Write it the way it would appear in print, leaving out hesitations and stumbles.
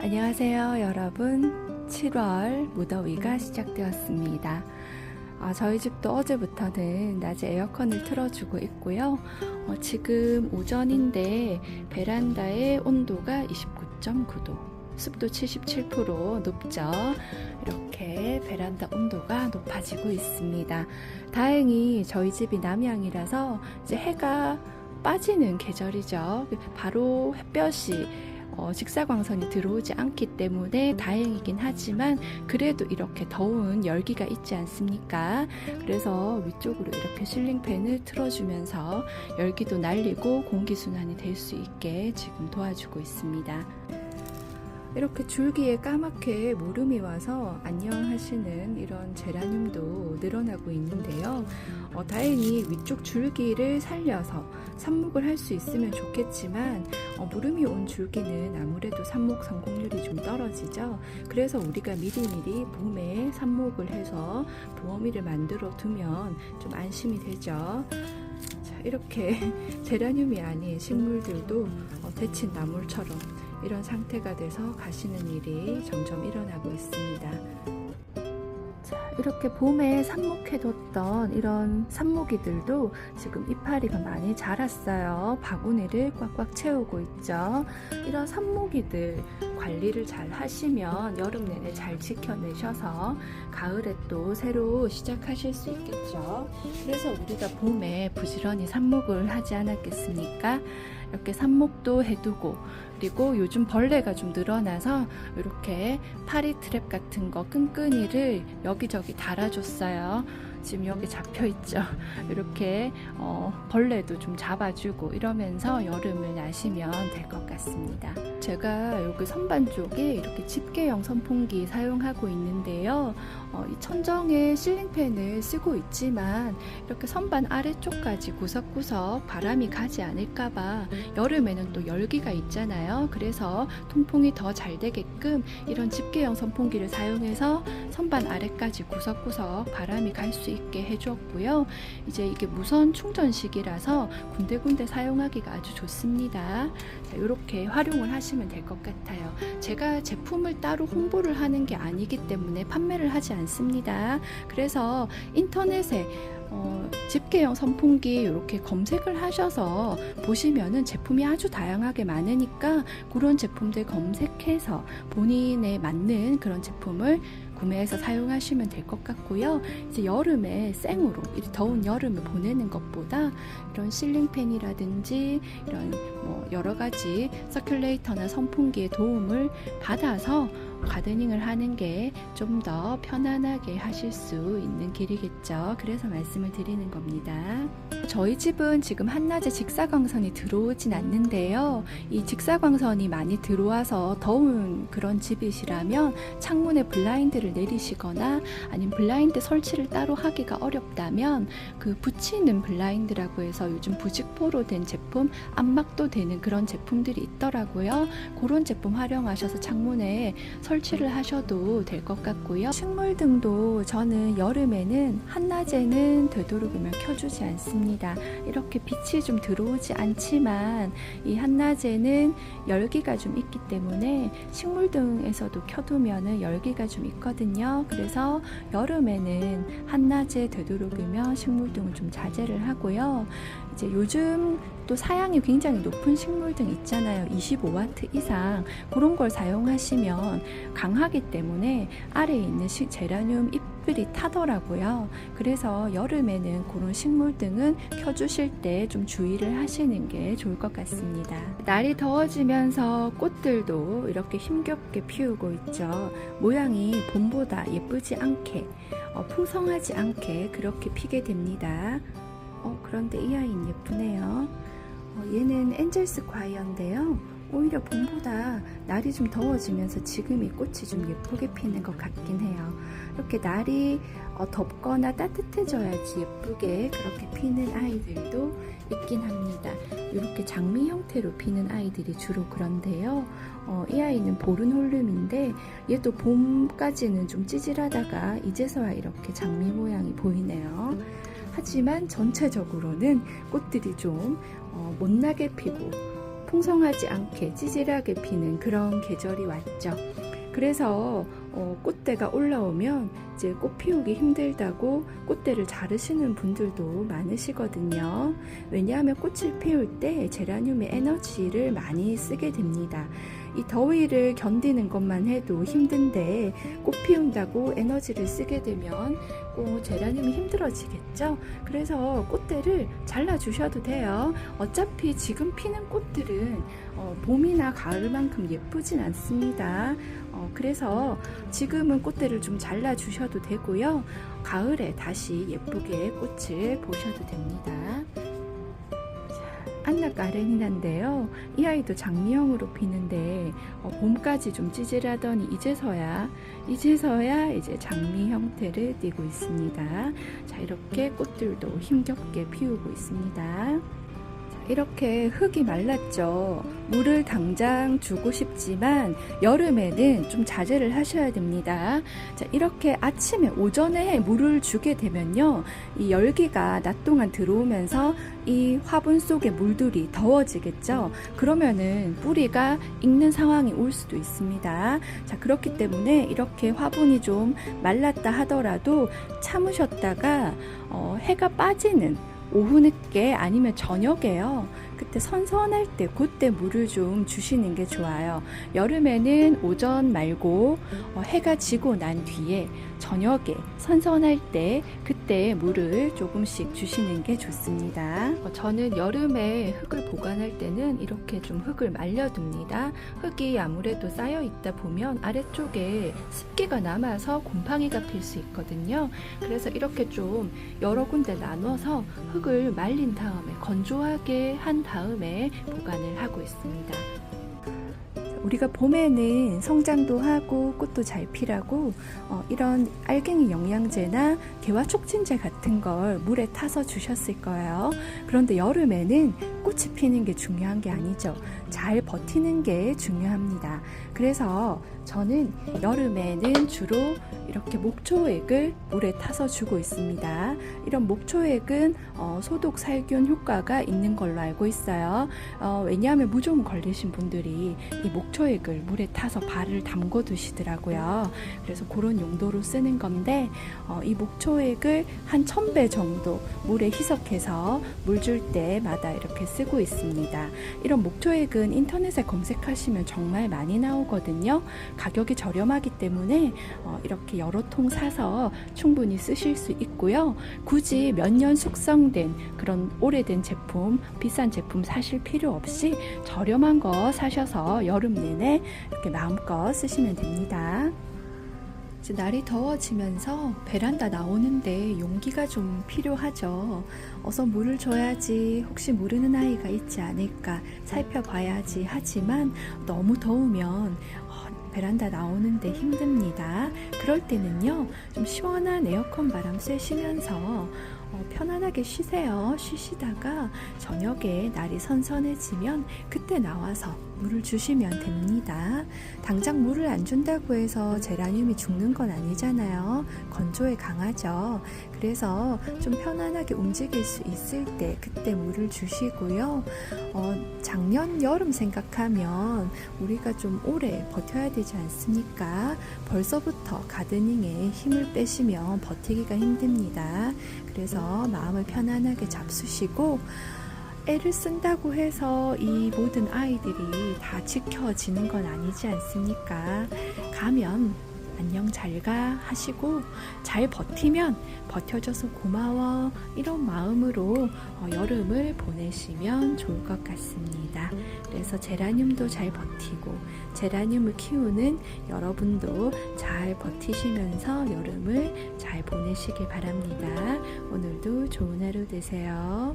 안녕하세요 여러분. 7월 무더위가 시작되었습니다. 저희 집도 어제부터는 낮에 에어컨을 틀어주고 있고요. 지금 오전인데 베란다의 온도가 29.9도, 습도 77% 높죠. 이렇게 베란다 온도가 높아지고 있습니다. 다행히 저희 집이 남향이라서 이제 해가 빠지는 계절이죠. 바로 햇볕이 직사광선이 들어오지 않기 때문에 다행이긴 하지만 그래도 이렇게 더운 열기가 있지 않습니까? 그래서 위쪽으로 이렇게 실링팬을 틀어주면서 열기도 날리고 공기순환이 될 수 있게 지금 도와주고 있습니다. 이렇게 줄기에 까맣게 무름이 와서 안녕하시는 이런 제라늄도 늘어나고 있는데요. 다행히 위쪽 줄기를 살려서 삽목을 할 수 있으면 좋겠지만 무름이 온 줄기는 아무래도 삽목 성공률이 좀 떨어지죠. 그래서 우리가 미리미리 봄에 삽목을 해서 보어미를 만들어 두면 좀 안심이 되죠. 자, 이렇게 제라늄이 아닌 식물들도 데친 나물처럼 이런 상태가 돼서 가시는 일이 점점 일어나고 있습니다. 자, 이렇게 봄에 삽목해뒀던 이런 삽목이들도 지금 이파리가 많이 자랐어요. 바구니를 꽉꽉 채우고 있죠. 이런 삽목이들 관리를 잘 하시면 여름 내내 잘 지켜내셔서 가을에 또 새로 시작하실 수 있겠죠. 그래서 우리가 봄에 부지런히 삽목을 하지 않았겠습니까? 이렇게 삽목도 해두고, 그리고 요즘 벌레가 좀 늘어나서 이렇게 파리 트랩 같은 거 끈끈이를 여기저기 달아줬어요. 지금 여기 잡혀 있죠. 이렇게 벌레도 좀 잡아주고 이러면서 여름을 나시면 될 것 같습니다. 제가 여기 선반 쪽에 이렇게 집게형 선풍기 사용하고 있는데요. 이 천정에 실링팬을 쓰고 있지만 이렇게 선반 아래쪽까지 구석구석 바람이 가지 않을까봐 여름에는 또 열기가 있잖아요. 그래서 통풍이 더 잘 되게끔 이런 집게형 선풍기를 사용해서 선반 아래까지 구석구석 바람이 갈 수 있게 해주었고요. 이제 이게 무선 충전식이라서 군데군데 사용하기가 아주 좋습니다. 자, 이렇게 활용을 하시면 될 것 같아요. 제가 제품을 따로 홍보를 하는 게 아니기 때문에 판매를 하지 않습니다. 그래서 인터넷에 집게형 선풍기 이렇게 검색을 하셔서 보시면은 제품이 아주 다양하게 많으니까 그런 제품들 검색해서 본인에 맞는 그런 제품을 구매해서 사용하시면 될 것 같고요. 이제 여름에 생으로 더운 여름을 보내는 것보다 이런 실링팬이라든지 이런 여러 가지 서큘레이터나 선풍기의 도움을 받아서 가드닝을 하는 게 좀 더 편안하게 하실 수 있는 길이겠죠. 그래서 말씀을 드리는 겁니다. 저희 집은 지금 한낮에 직사광선이 들어오진 않는데요. 이 직사광선이 많이 들어와서 더운 그런 집이시라면 창문에 블라인드를 내리시거나 아니면 블라인드 설치를 따로 하기가 어렵다면 그 붙이는 블라인드라고 해서 요즘 부직포로 된 제품, 암막도 되는 그런 제품들이 있더라고요. 그런 제품 활용하셔서 창문에 설치를 하셔도 될 것 같고요. 식물등도 저는 여름에는 한낮에는 되도록이면 켜주지 않습니다. 이렇게 빛이 좀 들어오지 않지만 이 한낮에는 열기가 좀 있기 때문에 식물등에서도 켜두면 열기가 좀 있거든요. 그래서 여름에는 한낮에 되도록이면 식물등을 좀 자제를 하고요. 이제 요즘 또 사양이 굉장히 높은 식물등 있잖아요. 25W 이상 그런 걸 사용하시면 강하기 때문에 아래에 있는 제라늄 잎들이 타더라고요. 그래서 여름에는 그런 식물등은 켜주실 때 좀 주의를 하시는 게 좋을 것 같습니다. 날이 더워지면서 꽃들도 이렇게 힘겹게 피우고 있죠. 모양이 봄보다 예쁘지 않게 풍성하지 않게 그렇게 피게 됩니다. 그런데 이 아이는 예쁘네요. 얘는 엔젤스 과이어인데요. 오히려 봄보다 날이 좀 더워지면서 지금 이 꽃이 좀 예쁘게 피는 것 같긴 해요. 이렇게 날이 덥거나 따뜻해져야지 예쁘게 그렇게 피는 아이들도 있긴 합니다. 이렇게 장미 형태로 피는 아이들이 주로 그런데요. 이 아이는 보른홀름인데 얘도 봄까지는 좀 찌질하다가 이제서야 이렇게 장미 모양이 보이네요. 하지만 전체적으로는 꽃들이 좀 못나게 피고 풍성하지 않게 찌질하게 피는 그런 계절이 왔죠. 그래서 꽃대가 올라오면 이제 꽃 피우기 힘들다고 꽃대를 자르시는 분들도 많으시거든요. 왜냐하면 꽃을 피울 때 제라늄의 에너지를 많이 쓰게 됩니다. 이 더위를 견디는 것만 해도 힘든데 꽃 피운다고 에너지를 쓰게 되면 제라늄이 힘들어지겠죠. 그래서 꽃대를 잘라주셔도 돼요. 어차피 지금 피는 꽃들은 봄이나 가을만큼 예쁘진 않습니다. 그래서 지금은 꽃대를 좀 잘라주셔도 되고요. 가을에 다시 예쁘게 꽃을 보셔도 됩니다. 안나 까레니나인데요. 이 아이도 장미형으로 피는데 봄까지 좀 찌질하더니 이제서야 이제 장미 형태를 띠고 있습니다. 자, 이렇게 꽃들도 힘겹게 피우고 있습니다. 이렇게 흙이 말랐죠. 물을 당장 주고 싶지만 여름에는 좀 자제를 하셔야 됩니다. 자, 이렇게 아침에 오전에 물을 주게 되면요, 이 열기가 낮 동안 들어오면서 이 화분 속의 물들이 더워지겠죠. 그러면은 뿌리가 익는 상황이 올 수도 있습니다. 자, 그렇기 때문에 이렇게 화분이 좀 말랐다 하더라도 참으셨다가 해가 빠지는 오후 늦게 아니면 저녁에요. 그때 선선할 때 그때 물을 좀 주시는 게 좋아요. 여름에는 오전 말고 해가 지고 난 뒤에 저녁에 선선할 때 그때 물을 조금씩 주시는 게 좋습니다. 저는 여름에 흙을 보관할 때는 이렇게 좀 흙을 말려둡니다. 흙이 아무래도 쌓여 있다 보면 아래쪽에 습기가 남아서 곰팡이가 필 수 있거든요. 그래서 이렇게 좀 여러 군데 나눠서 흙을 말린 다음에 건조하게 한 다음에 보관을 하고 있습니다. 우리가 봄에는 성장도 하고 꽃도 잘 피라고 이런 알갱이 영양제나 개화 촉진제 같은 걸 물에 타서 주셨을 거예요. 그런데 여름에는 꽃이 피는 게 중요한 게 아니죠. 잘 버티는 게 중요합니다. 그래서 저는 여름에는 주로 이렇게 목초액을 물에 타서 주고 있습니다. 이런 목초액은 소독 살균 효과가 있는 걸로 알고 있어요. 왜냐하면 무좀 걸리신 분들이 이 목초액을 물에 타서 발을 담궈 두시더라고요. 그래서 그런 용도로 쓰는 건데 이 목초액을 한 1000배 정도 물에 희석해서 물 줄 때마다 이렇게 쓰고 있습니다. 이런 목초액은 인터넷에 검색하시면 정말 많이 나오거든요. 가격이 저렴하기 때문에 이렇게 여러 통 사서 충분히 쓰실 수 있고요. 굳이 몇 년 숙성된 그런 오래된 제품, 비싼 제품 사실 필요 없이 저렴한 거 사셔서 여름 내내 이렇게 마음껏 쓰시면 됩니다. 이제 날이 더워지면서 베란다 나오는데 용기가 좀 필요하죠. 어서 물을 줘야지, 혹시 모르는 아이가 있지 않을까 살펴봐야지 하지만 너무 더우면 베란다 나오는데 힘듭니다. 그럴 때는요, 좀 시원한 에어컨 바람 쐬시면서 편안하게 쉬세요. 쉬시다가 저녁에 날이 선선해지면 그때 나와서 물을 주시면 됩니다. 당장 물을 안 준다고 해서 제라늄이 죽는 건 아니잖아요. 건조에 강하죠. 그래서 좀 편안하게 움직일 수 있을 때 그때 물을 주시고요. 작년 여름 생각하면 우리가 좀 오래 버텨야 되지 않습니까? 벌써부터 가드닝에 힘을 빼시면 버티기가 힘듭니다. 그래서 마음을 편안하게 잡수시고, 애를 쓴다고 해서 이 모든 아이들이 다 지켜지는 건 아니지 않습니까? 가면 안녕 잘 가 하시고 잘 버티면 버텨줘서 고마워 이런 마음으로 여름을 보내시면 좋을 것 같습니다. 그래서 제라늄도 잘 버티고 제라늄을 키우는 여러분도 잘 버티시면서 여름을 잘 보내시길 바랍니다. 오늘도 좋은 하루 되세요.